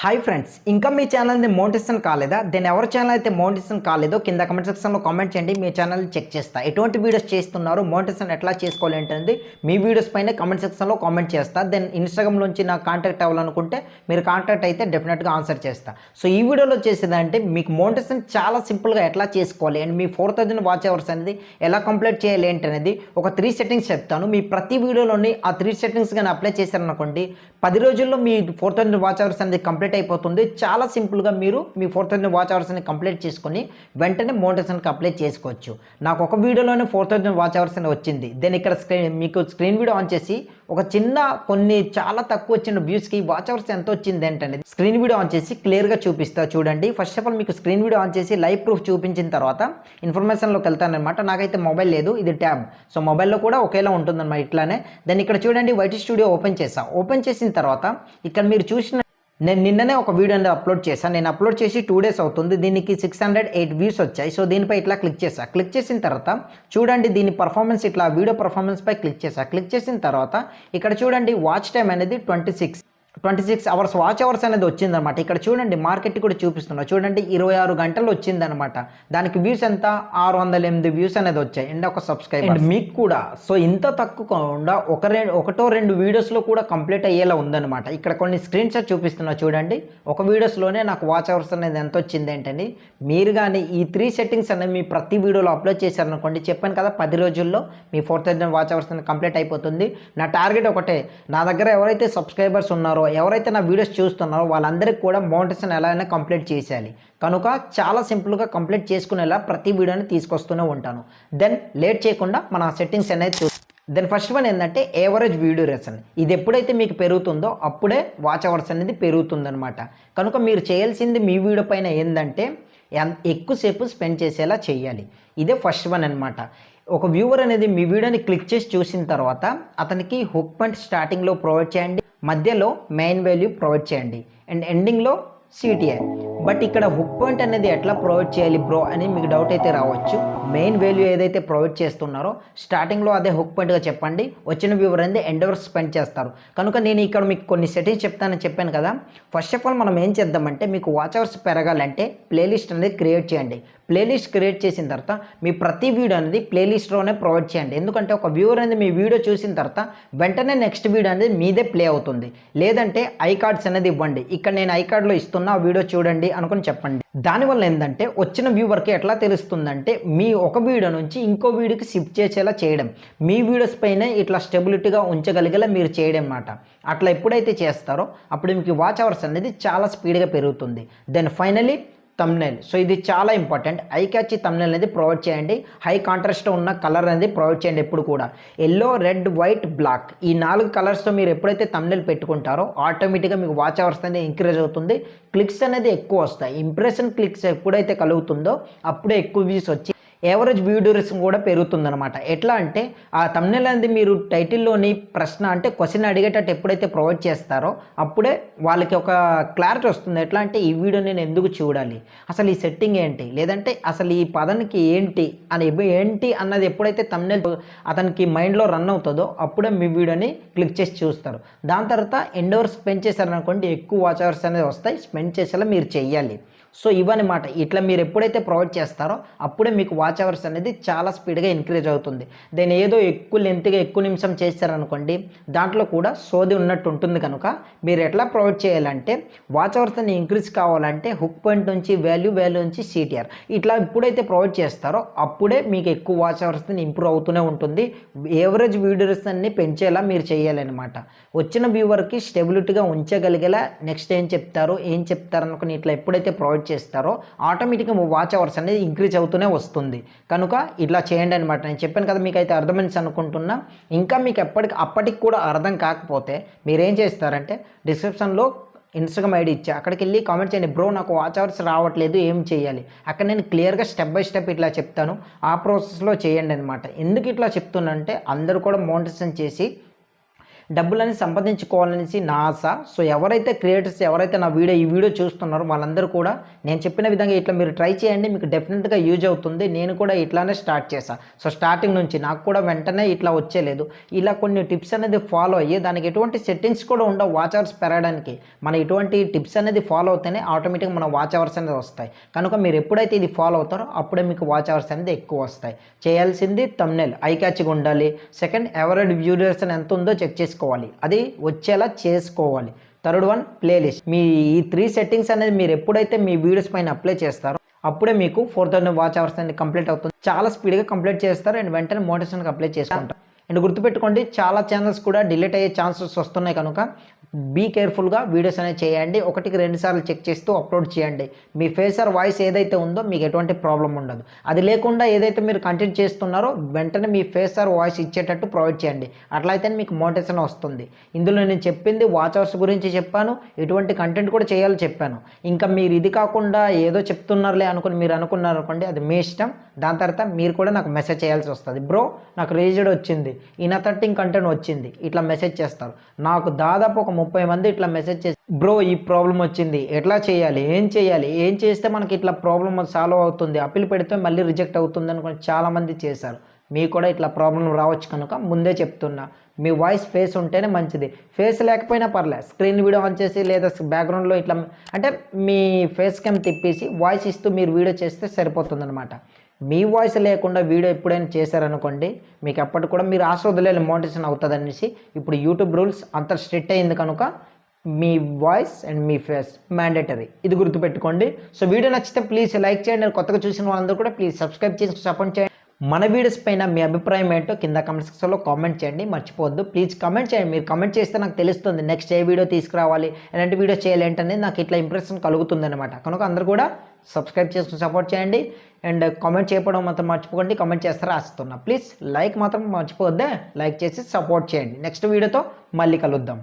Hi friends, ఇంకా మీ ఛానల్ని monetisation కాలేదా? దెన్ ఎవరి ఛానల్ అయితే మోనిటైజేషన్ కాలేదో కింద కమెంట్ సెక్షన్లో కామెంట్ చేయండి. మీ ఛానల్ని చెక్ చేస్తా. ఎటువంటి వీడియోస్ చేస్తున్నారు, మోనిటైజేషన్ ఎట్లా చేసుకోవాలి ఏంటంటే మీ వీడియోస్ పైన కమెంట్ సెక్షన్లో కామెంట్ చేస్తా. దెన్ ఇన్స్టాగ్రామ్లోంచి నాకు కాంటాక్ట్ అవ్వాలనుకుంటే మీరు కాంటాక్ట్ అయితే డెఫినెట్గా ఆన్సర్ చేస్తా. సో ఈ వీడియోలో చేసేదంటే మీకు మోనిటైజేషన్ చాలా సింపుల్గా ఎట్లా చేసుకోవాలి అండ్ మీ 4000 వాచ్ అవర్స్ అనేది ఎలా కంప్లీట్ చేయాలి ఏంటనేది ఒక 3 సెట్టింగ్స్ చెప్తాను. మీ ప్రతి వీడియోలోని ఆ 3 సెట్టింగ్స్ కానీ అప్లై చేశారనుకోండి 10 రోజుల్లో మీ 4000 వాచ్ అవర్స్ అనేది కంప్లీట్ అయిపోతుంది. చాలా సింపుల్గా మీరు మీ 4000 వాచ్ అవర్స్ని కంప్లీట్ చేసుకొని వెంటనే మోనిటైజేషన్కి అప్లై చేసుకోవచ్చు. నాకు ఒక వీడియోలోనే 4000 వాచ్ అవర్స్ అని వచ్చింది. దెన్ ఇక్కడ మీకు స్క్రీన్ వీడియో ఆన్ చేసి ఒక చిన్న కొన్ని చాలా తక్కువ వచ్చిన వ్యూస్కి వాచ్ అవర్స్ ఎంత వచ్చింది ఏంటనేది స్క్రీన్ వీడియో ఆన్ చేసి క్లియర్గా చూపిస్తా చూడండి. ఫస్ట్ ఆఫ్ ఆల్ మీకు స్క్రీన్ వీడియో ఆన్ చేసి లైవ్ ప్రూఫ్ చూపించిన తర్వాత ఇన్ఫర్మేషన్లోకి వెళ్తానమాట. నాకైతే మొబైల్ లేదు, ఇది ట్యాబ్. సో మొబైల్లో కూడా ఒకేలా ఉంటుందన్నమాట ఇట్లానే. దెన్ ఇక్కడ చూడండి వైటీ స్టూడియో ఓపెన్ చేసా. ఓపెన్ చేసిన తర్వాత ఇక్కడ మీరు చూసిన నేను నిన్ననే ఒక వీడియో అనేది అప్లోడ్ చేశాను. నేను అప్లోడ్ చేసి 2 days అవుతుంది. దీనికి 608 వ్యూస్ వచ్చాయి. సో దీనిపై ఇట్లా క్లిక్ చేసా. క్లిక్ చేసిన తర్వాత చూడండి దీని పర్ఫార్మెన్స్ ఇట్లా వీడియో పర్ఫార్మెన్స్ పై క్లిక్ చేసా. క్లిక్ చేసిన తర్వాత ఇక్కడ చూడండి వాచ్ టైం అనేది 26 అవర్స్ వాచ్ అవర్స్ అనేది వచ్చిందనమాట. ఇక్కడ చూడండి మార్కెట్ కూడా చూపిస్తున్నా. చూడండి 26 గంటలు వచ్చిందనమాట. దానికి వ్యూస్ ఎంత 608 వ్యూస్ అనేది వచ్చాయి అండ్ ఒక సబ్స్క్రైబర్. అండ్ మీకు కూడా సో ఇంత తక్కువకుండా ఒకటో రెండు వీడియోస్లో కూడా కంప్లీట్ అయ్యేలా ఉందన్నమాట. ఇక్కడ కొన్ని స్క్రీన్ షాట్ చూపిస్తున్నా చూడండి. ఒక వీడియోస్లోనే నాకు వాచ్ అవర్స్ అనేది ఎంత వచ్చింది ఏంటండి. మీరు కానీ ఈ 3 సెట్టింగ్స్ అనేది మీ ప్రతి వీడియోలో అప్లోడ్ చేశారనుకోండి, చెప్పాను కదా 10 రోజుల్లో మీ 4000 వాచ్ అవర్స్ అనేది కంప్లీట్ అయిపోతుంది. నా టార్గెట్ ఒకటే, నా దగ్గర ఎవరైతే సబ్స్క్రైబర్స్ ఉన్నారో ఎవరైతే నా వీడియోస్ చూస్తున్నారో వాళ్ళందరికీ కూడా మోనిటైజేషన్ ఎలా అయినా కంప్లీట్ చేసేయాలి. కనుక చాలా సింపుల్గా కంప్లీట్ చేసుకునేలా ప్రతి వీడియోని తీసుకొస్తూనే ఉంటాను. దెన్ లేట్ చేయకుండా మన సెట్టింగ్స్ అనేది దెన్ ఫస్ట్ వన్ ఏంటంటే యావరేజ్ వీడియో డ్యూరేషన్. ఇది ఎప్పుడైతే మీకు పెరుగుతుందో అప్పుడే వాచ్ అవర్స్ అనేది పెరుగుతుందనమాట. కనుక మీరు చేయాల్సింది మీ వీడియో పైన ఏంటంటే ఎక్కువసేపు స్పెండ్ చేసేలా చేయాలి. ఇదే ఫస్ట్ వన్ అనమాట. ఒక వ్యూవర్ అనేది మీ వీడియోని క్లిక్ చేసి చూసిన తర్వాత అతనికి హుక్ పాయింట్ స్టార్టింగ్లో ప్రొవైడ్ చేయండి, మధ్యలో మెయిన్ వాల్యూ ప్రొవైడ్ చేయండి అండ్ ఎండింగ్లో సిటిఐ. బట్ ఇక్కడ హుక్ పాయింట్ అనేది ఎట్లా ప్రొవైడ్ చేయాలి బ్రో అని మీకు డౌట్ అయితే రావచ్చు. మెయిన్ వాల్యూ ఏదైతే ప్రొవైడ్ చేస్తున్నారో స్టార్టింగ్లో అదే హుక్ పాయింట్గా చెప్పండి. వచ్చిన వ్యూవర్ అనేది ఎండ్ వరకు స్పెండ్ చేస్తారు. కనుక నేను ఇక్కడ మీకు కొన్ని సెట్టింగ్స్ చెప్తానని చెప్పాను కదా. ఫస్ట్ ఆఫ్ ఆల్ మనం ఏం చేద్దామంటే మీకు వాచ్ అవర్స్ పెరగాలంటే ప్లేలిస్ట్ అనేది క్రియేట్ చేయండి. ప్లేలిస్ట్ క్రియేట్ చేసిన తర్వాత మీ ప్రతి వీడియో అనేది ప్లేలిస్ట్లోనే ప్రొవైడ్ చేయండి. ఎందుకంటే ఒక వ్యూవర్ అనేది మీ వీడియో చూసిన తర్వాత వెంటనే నెక్స్ట్ వీడియో అనేది మీదే ప్లే అవుతుంది. లేదంటే ఐ కార్డ్స్ అనేది ఇవ్వండి. ఇక్కడ నేను ఐ కార్డ్లో ఇస్తున్నా, ఆ వీడియో చూడండి అనుకుని చెప్పండి. దానివల్ల ఏంటంటే వచ్చిన వ్యూవర్కి ఎట్లా తెలుస్తుందంటే మీ ఒక వీడియో నుంచి ఇంకో వీడియోకి షిఫ్ట్ చేసేలా చేయడం, మీ వీడియోస్ పైన ఇట్లా స్టెబిలిటీగా ఉంచగలిగేలా మీరు చేయడం అన్నమాట. అట్లా ఎప్పుడైతే చేస్తారో అప్పుడు మీకు వాచ్ అవర్స్ అనేది చాలా స్పీడ్గా పెరుగుతుంది. Then finally thumbnail. సో ఇది చాలా ఇంపార్టెంట్. ఐ క్యాచ్ థంబ్నెయిల్ అనేది ప్రొవైడ్ చేయండి. హై కాంట్రాస్ట్ ఉన్న కలర్ అనేది ప్రొవైడ్ చేయండి. ఎప్పుడు కూడా ఎల్లో, రెడ్, వైట్, బ్లాక్ ఈ 4 కలర్స్తో మీరు ఎప్పుడైతే థంబ్నెయిల్ పెట్టుకుంటారో ఆటోమేటిక్గా మీకు వాచ్ అవర్స్ అనేది ఇంక్రీజ్ అవుతుంది. క్లిక్స్ అనేది ఎక్కువ వస్తాయి. ఇంప్రెషన్ క్లిక్స్ ఎప్పుడైతే కలుగుతుందో అప్పుడే ఎక్కువ వ్యూస్ వచ్చి యావరేజ్ వ్యూ డ్యూరేషన్ కూడా పెరుగుతుందన్నమాట. ఎట్లా అంటే ఆ థంబ్నెయిల్ అనేది మీరు టైటిల్లోని ప్రశ్న అంటే క్వశ్చన్ అడిగేటట్టు ఎప్పుడైతే ప్రొవైడ్ చేస్తారో అప్పుడే వాళ్ళకి ఒక క్లారిటీ వస్తుంది. ఎట్లా అంటే ఈ వీడియో నేను ఎందుకు చూడాలి, అసలు ఈ సెట్టింగ్ ఏంటి, లేదంటే అసలు ఈ పదానికి ఏంటి అన్నది ఎప్పుడైతే థంబ్నెయిల్ అతనికి మైండ్లో రన్ అవుతుందో అప్పుడే మీ వీడియోని క్లిక్ చేసి చూస్తారు. దాని తర్వాత ఎండ్ అవర్స్ స్పెండ్ చేశారనుకోండి ఎక్కువ వాచ్ అవర్స్ అనేది వస్తాయి. స్పెండ్ చేసేలా మీరు చెయ్యాలి. సో ఇవన్నమాట. ఇట్లా మీరు ఎప్పుడైతే ప్రొవైడ్ చేస్తారో అప్పుడే మీకు వాచ్ అవర్స్ అనేది చాలా స్పీడ్గా ఇంక్రీజ్ అవుతుంది. దెన్ ఏదో ఎక్కువ లెంత్గా ఎక్కువ నిమిషం చేస్తారనుకోండి దాంట్లో కూడా సోది ఉన్నట్టు ఉంటుంది. కనుక మీరు ఎట్లా ప్రొవైడ్ చేయాలంటే వాచ్ అవర్స్ అని ఇంక్రీజ్ కావాలంటే హుక్ పాయింట్ నుంచి వాల్యూ నుంచి సిటిఆర్ ఇట్లా ఎప్పుడైతే ప్రొవైడ్ చేస్తారో అప్పుడే మీకు ఎక్కువ వాచ్ అవర్స్ ఇంప్రూవ్ అవుతూనే ఉంటుంది. యావరేజ్ వీడియోస్ అన్ని పెంచేలా మీరు చేయాలన్నమాట. వచ్చిన వ్యూవర్కి స్టెబిలిటీగా ఉంచగలిగేలా నెక్స్ట్ ఏం చెప్తారు అనుకుని ఇట్లా ఎప్పుడైతే ప్రొవైడ్ చేస్తారో ఆటోమేటిక్గా వాచ్ అవర్స్ అనేది ఇంక్రీజ్ అవుతూనే వస్తుంది. కనుక ఇట్లా చేయండి అనమాట. నేను చెప్పాను కదా మీకు అయితే అర్థమైంది అనుకుంటున్నా. ఇంకా మీకు అప్పటికి కూడా అర్థం కాకపోతే మీరేం చేస్తారంటే డిస్క్రిప్షన్లో ఇన్స్టాగ్రామ్ ఐడి ఇచ్చా, అక్కడికి వెళ్ళి కామెంట్ చేయండి బ్రో నాకు వాచ్ అవర్స్ రావట్లేదు ఏం చేయాలి. అక్కడ నేను క్లియర్గా స్టెప్ బై స్టెప్ ఇట్లా చెప్తాను. ఆ ప్రాసెస్లో చేయండి అనమాట. ఎందుకు ఇట్లా చెప్తున్నా అంటే అందరూ కూడా మోనిటైజేషన్ చేసి డబ్బులని సంపాదించుకోవాలనేసి నా ఆశ. సో ఎవరైతే క్రియేటర్స్ ఎవరైతే నా ఈ వీడియో చూస్తున్నారో వాళ్ళందరూ కూడా నేను చెప్పిన విధంగా ఇట్లా మీరు ట్రై చేయండి, మీకు డెఫినెట్గా యూజ్ అవుతుంది. నేను కూడా ఇట్లానే స్టార్ట్ చేశాను. సో స్టార్టింగ్ నుంచి నాకు కూడా వెంటనే ఇట్లా వచ్చేలేదు. ఇలా కొన్ని టిప్స్ అనేది ఫాలో అయ్యి దానికి ఎటువంటి సెట్టింగ్స్ కూడా ఉండవు వాచ్ అవర్స్ పెరగడానికి. మన ఇటువంటి టిప్స్ అనేది ఫాలో అవుతేనే ఆటోమేటిక్గా మన వాచ్ అవర్స్ అనేది వస్తాయి. కనుక మీరు ఎప్పుడైతే ఇది ఫాలో అవుతారో అప్పుడే మీకు వాచ్ అవర్స్ అనేది ఎక్కువ వస్తాయి. చేయాల్సింది థంబ్నెయిల్ ఐ క్యాచ్గా ఉండాలి. సెకండ్ ఎవరైడ్ వ్యూవర్స్ ఎంత ఉందో చెక్ చేసుకోవాలి, అది వచ్చేలా చేసుకోవాలి. Third one playlist. మీ ఈ 3 సెట్టింగ్స్ అనేది మీరు ఎప్పుడైతే మీ వీడియోస్ పైన అప్లై చేస్తారో అప్పుడే మీకు 4000 వాచ్ అవర్స్ అనేది కంప్లీట్ అవుతుంది. చాలా స్పీడ్గా కంప్లీట్ చేస్తారు అండ్ వెంటనే మోటివేషన్కి అప్లై చేసుకుంటారు. అండ్ గుర్తుపెట్టుకోండి, చాలా ఛానల్స్ కూడా డిలీట్ అయ్యే ఛాన్సెస్ వస్తున్నాయి. కనుక బీ కేర్ఫుల్గా వీడియోస్ అనేది చేయండి. 1కి 2 సార్లు చెక్ చేస్తూ అప్లోడ్ చేయండి. మీ ఫేస్ ఆర్ వాయిస్ ఏదైతే ఉందో మీకు ఎటువంటి ప్రాబ్లం ఉండదు. అది లేకుండా ఏదైతే మీరు కంటెంట్ చేస్తున్నారో వెంటనే మీ ఫేస్ ఆర్ వాయిస్ ఇచ్చేటట్టు ప్రొవైడ్ చేయండి. అట్లయితే మీకు మోటివేషన్ వస్తుంది. ఇందులో నేను చెప్పింది వాచ్ అవర్స్ గురించి చెప్పాను, ఎటువంటి కంటెంట్ కూడా చేయాలో చెప్పాను. ఇంకా మీరు ఇది కాకుండా ఏదో చెప్తున్నారులే అనుకుని మీరు అనుకున్నారు అనుకోండి, అది మీ ఇష్టం. దాని తర్వాత మీరు కూడా నాకు మెసేజ్ చేయాల్సి వస్తుంది. బ్రో నాకు రీజెడ్ వచ్చింది, ఇన్ అథర్టింగ్ కంటెంట్ వచ్చింది, ఇట్లా మెసేజ్ చేస్తారు. నాకు దాదాపు ఒక 30 మంది ఇట్లా మెసేజ్ చేసి బ్రో ఈ ప్రాబ్లం వచ్చింది, ఎట్లా చేయాలి, ఏం చేస్తే మనకి ఇట్లా ప్రాబ్లం సాల్వ్ అవుతుంది, అప్పీల్ పెడితే మళ్ళీ రిజెక్ట్ అవుతుంది అనుకుని చాలామంది చేశారు. మీకు కూడా ఇట్లా ప్రాబ్లం రావచ్చు కనుక ముందే చెప్తున్నా, మీ వాయిస్ ఫేస్ ఉంటేనే మంచిది. ఫేస్ లేకపోయినా పర్లేదు, స్క్రీన్ వీడియో ఆన్ చేసి లేదా బ్యాక్గ్రౌండ్లో ఇట్లా అంటే మీ ఫేస్ క్యామ్ తిప్పేసి వాయిస్ ఇస్తూ మీరు వీడియో చేస్తే సరిపోతుంది అనమాట. మీ వాయిస్ లేకుండా వీడియో ఎప్పుడైనా చేశారనుకోండి, మీకు అప్పటి కూడా మీరు ఆస్వాదలేని మోటివేషన్ అవుతుంది అనేసి ఇప్పుడు యూట్యూబ్ రూల్స్ అంత స్ట్రిక్ట్ అయింది కనుక మీ వాయిస్ అండ్ మీ ఫేస్ మ్యాండేటరీ, ఇది గుర్తుపెట్టుకోండి. సో వీడియో నచ్చితే ప్లీజ్ లైక్ చేయండి. కొత్తగా చూసిన వాళ్ళందరూ కూడా ప్లీజ్ సబ్స్క్రైబ్ చేసి సపోర్ట్ చేయండి. మన వీడియోస్ పైన మీ అభిప్రాయం ఏంటో కింద కామెంట్ సెక్షన్లో కామెంట్ చేయండి, మర్చిపోవద్దు. ప్లీజ్ కామెంట్ చేయండి. మీరు కామెంట్ చేస్తే నాకు తెలుస్తుంది నెక్స్ట్ ఏ వీడియో తీసుకురావాలి, ఎలాంటి వీడియో చేయాలి ఏంటనేది నాకు ఇట్లా ఇంప్రెషన్ కలుగుతుంది అనమాట. కనుక అందరూ కూడా సబ్స్క్రైబ్ చేసుకుని సపోర్ట్ చేయండి అండ్ కామెంట్ చేయడం మాత్రం మర్చిపోకండి. కామెంట్ చేస్తే రాస్తున్నా. ప్లీజ్ లైక్ మాత్రం మర్చిపోవద్దే, లైక్ చేసి సపోర్ట్ చేయండి. నెక్స్ట్ వీడియోతో మళ్ళీ కలుద్దాం.